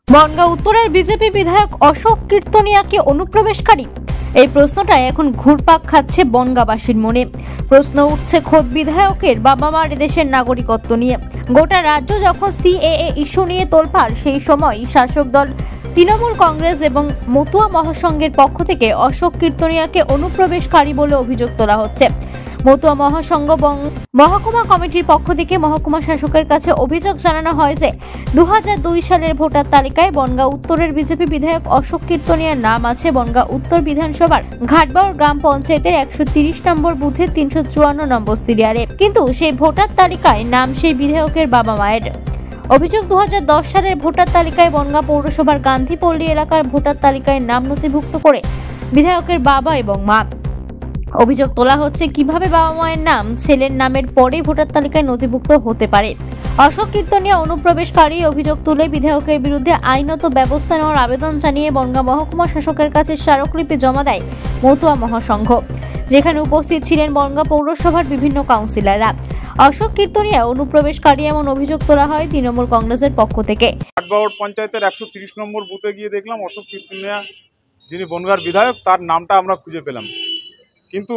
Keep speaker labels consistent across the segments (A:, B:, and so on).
A: বনগাঁ উত্তরের বিজেপি বিধায়ক অশোক কীর্তনিয়াকে অনুপ্রবেশকারী, এই প্রশ্নটা এখন ঘুরপাক খাচ্ছে বনগাঁবাসীর মনে। প্রশ্ন উঠছে খোদ বিধায়কের বাবা মার দেশের নাগরিকত্ব নিয়ে। গোটা রাজ্য যখন সিএএ ইস্যু নিয়ে তোলপাড়, সেই সময় শাসক দল তৃণমূল কংগ্রেস এবং মতুয়া মহাসংঘের পক্ষ থেকে অশোক কীর্তনিয়াকে অনুপ্রবেশকারী বলে অভিযোগ তোলা হচ্ছে। মতুয়া মহাসংঘ মহকুমা কমিটির পক্ষ থেকে মহকুমা শাসকের কাছে অভিযোগ জানানো হয় যে 2002 সালের ভোটার তালিকায় বনগাঁ উত্তরের বিজেপি বিধায়ক অশোক কীর্তনিয়ার নাম আছে বনগাঁ উত্তর বিধানসভার ঘাটবাউর গ্রাম পঞ্চায়েতের 130 নম্বর বুথের 354 নম্বর সিরিয়ালে, কিন্তু সেই ভোটার তালিকায় নাম সেই বিধায়কের বাবা মায়ের। অভিযোগ 2010 সালের ভোটার তালিকায় বনগাঁ পৌরসভার গান্ধীপল্লী এলাকার ভোটার তালিকায় নাম নথিভুক্ত করে বিধায়কের বাবা এবং মা। অভিযোগ তোলা হচ্ছে কিভাবে বাবা মায়ের নাম ছেলের নামের পরে ভোটার তালিকায় নথিভুক্ত হতে পারে। অশোক কীর্তনিয়া অনুপ্রবেশকারী অভিযোগ তুলে বিধায়কের বিরুদ্ধে আইনত ব্যবস্থা নেওয়ার আবেদন জানিয়ে বনগাঁ মহকুমা শাসকের কাছে স্মারকলিপি জমা দেয় মতুয়া মহাসংঘ, যেখানে উপস্থিত ছিলেন বনগাঁ পৌরসভার বিভিন্ন কাউন্সিলররা। অশোক কীর্তনিয়া অনুপ্রবেশকারী এমন অভিযোগ তোলা হয় তৃণমূল কংগ্রেসের পক্ষ থেকে।
B: ঘাটবাউর পঞ্চায়েতের 130 নম্বর বুথে গিয়ে দেখলাম অশোক কীর্তনিয়া যিনি বনগাঁর বিধায়ক, তার নামটা আমরা খুঁজে পেলাম। কিন্তু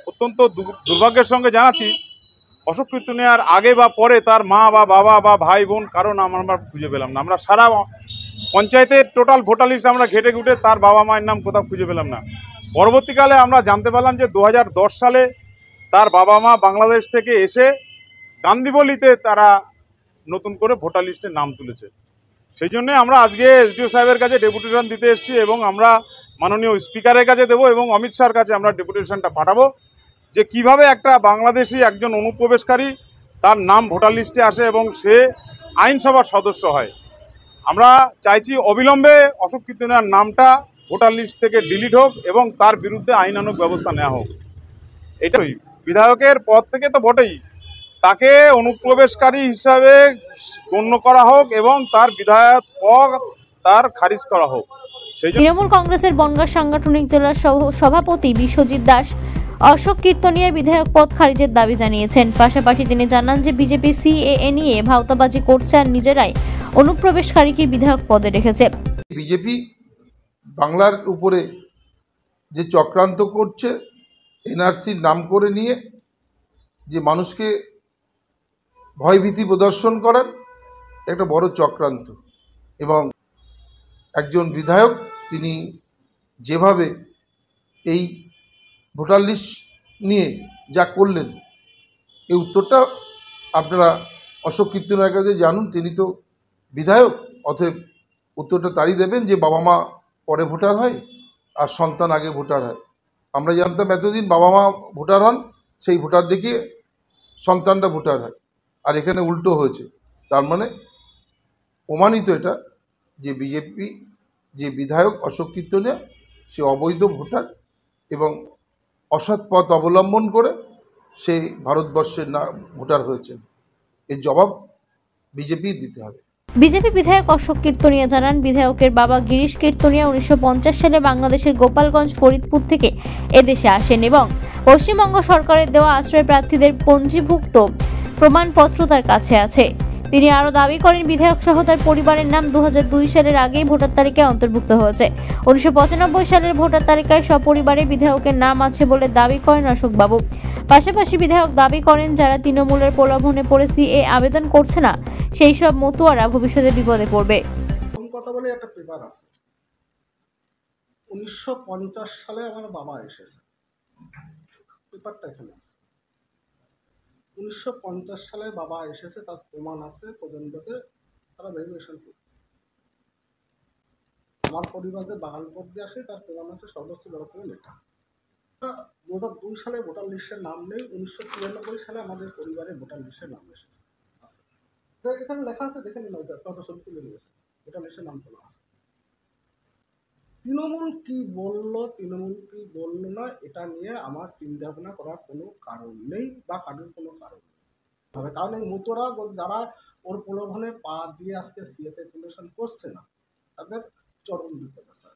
B: অত্যন্ত দুর্ভাগ্যের সঙ্গে জানাচ্ছি, অশোক কীর্তনিয়ার আগে বা পরে তার মা বা বাবা বা ভাই বোন কারো নাম আমরা খুঁজে পেলাম না। আমরা সারা পঞ্চায়েতের টোটাল ভোটার লিস্ট আমরা ঘেটে ঘুটে তার বাবা মায়ের নাম কোথাও খুঁজে পেলাম না। পরবর্তীকালে আমরা জানতে পারলাম যে 2010 সালে তার বাবা মা বাংলাদেশ থেকে এসে গান্ধীপল্লীতে তারা নতুন করে ভোটার লিস্টে নাম তুলেছে। সেই জন্যে আমরা আজকে এসডিও সাহেবের কাছে ডেপুটেশন দিতে এসেছি এবং আমরা মাননীয় স্পিকারের কাছে দেবো এবং অমিত শাহর কাছে আমরা ডেপুটেশনটা পাঠাবো যে কিভাবে একটা বাংলাদেশি একজন অনুপ্রবেশকারী তার নাম ভোটার লিস্টে আসে এবং সে আইনসভার সদস্য হয়। আমরা চাইছি অবিলম্বে অশোক কীর্তনিয়ার নামটা ভোটার লিস্ট থেকে ডিলিট হোক এবং তার বিরুদ্ধে আইনানুগ ব্যবস্থা নেওয়া হোক। এটাই বিধায়কের পদ থেকে তো বটেই, তাকে অনুপ্রবেশকারী হিসাবে গণ্য করা হোক এবং তার বিধায়ক পদ তার খারিজ করা হোক।
A: তৃণমূল কংগ্রেসের বনগাঁ সাংগঠনিক জেলার সভাপতি বিশ্বজিৎ দাস অশোক কীর্তনিয়া বিধায়ক পদ খারিজের দাবি জানিয়েছেন। পাশাপাশি তিনি জানান যে বিজেপি সিএএ নিয়ে ভাওতাবাজি করছে আর নিজেরাই অনুপ্রবেশকারীকে বিধায়ক পদে রেখেছে।
C: বিজেপি বাংলার উপরে যে চক্রান্ত করছে, এনআরসির নাম করে নিয়ে যে মানুষকে ভয়ভীতি প্রদর্শন করার একটা বড় চক্রান্ত, এবং একজন বিধায়ক তিনি যেভাবে এই ভোটার লিস্ট নিয়ে যা করলেন, এই উত্তরটা আপনারা অশোক কীর্তনিয়ার কাছে জানুন। তিনি তো বিধায়ক, অতএব উত্তরটা তারই দেবেন যে বাবা মা পরে ভোটার হয় আর সন্তান আগে ভোটার হয়। আমরা জানতাম এতদিন বাবা মা ভোটার হন, সেই ভোটার দেখিয়ে সন্তানটা ভোটার হয়, আর এখানে উল্টো হয়েছে। তার মানে প্রমাণিত এটা যে বিজেপি যে বিধায়ক অশোক কীর্তনিয়া সে অবৈধ ভোটার এবং অসৎ পথ অবলম্বন করে সেই ভারতবর্ষের ভোটার হয়েছেন। এর জবাব বিজেপি দিতে হবে।
A: বিজেপি বিধায়ক অশোক কীর্তনিয়া জানান, বিধায়কের বাবা গিরিশ কীর্তনিয়া 1950 সালে বাংলাদেশের গোপালগঞ্জ ফরিদপুর থেকে এদেশে আসেন এবং পশ্চিমবঙ্গ সরকারের দেওয়া আশ্রয় প্রার্থীদের পঞ্জীভুক্ত প্রমাণপত্র তার কাছে আছে। তিনি আরো দাবি করেন বিধায়ক সহ তার পরিবারের নাম 2002 সালের আগেই ভোটার তালিকায় অন্তর্ভুক্ত হয়েছে। 1995 সালের ভোটার তালিকায় সপরিবারে বিধায়কের নাম আছে বলে দাবি করেন অশোক বাবু। পাশাপাশি বিধায়ক দাবি করেন যারা তৃণমূলের প্রলোভনে পড়ে সিএ আবেদন করছে না, সেই সব মতুয়ারা ভবিষ্যতে বিপদে পড়বে।
D: কথা বলে একটা পেপার আছে, 1950 সালে আমার বাবা এসেছে, পেপারটা এখানে আছে। 1950 সালে বাবা এসেছে, তার প্রমাণ আছে পর্যন্ততে তারা ভেরিফিকেশন করবে। আমার পরিবার যে বাগানপুর দিয়ে আসে তার প্রমাণ আছে, সদস্য ডকুমেন্ট লেখা। 2002 সালে ভোটার লিস্টের নাম নেই, 1993 সালে আমাদের পরিবারে ভোটার লিস্টের নাম এসেছে আছে, এখানে লেখা আছে, দেখে নিন কত ছবি তুলে নিয়েছে, ভোটার লিস্টের নাম তোলা আছে। তৃণমূল কি বললো, তৃণমূল কি বললো না, এটা নিয়ে আমার চিন্তা ভাবনা করার কোনো কারণ নেই বা কারোর কোনো কারণ নেই। কারণ এই মতোরা যারা ওর প্রলোভনে পা দিয়ে আজকে সিএতে ইনভেস্টমেন্ট করছে না, তাদের চরম বিপদ আছে।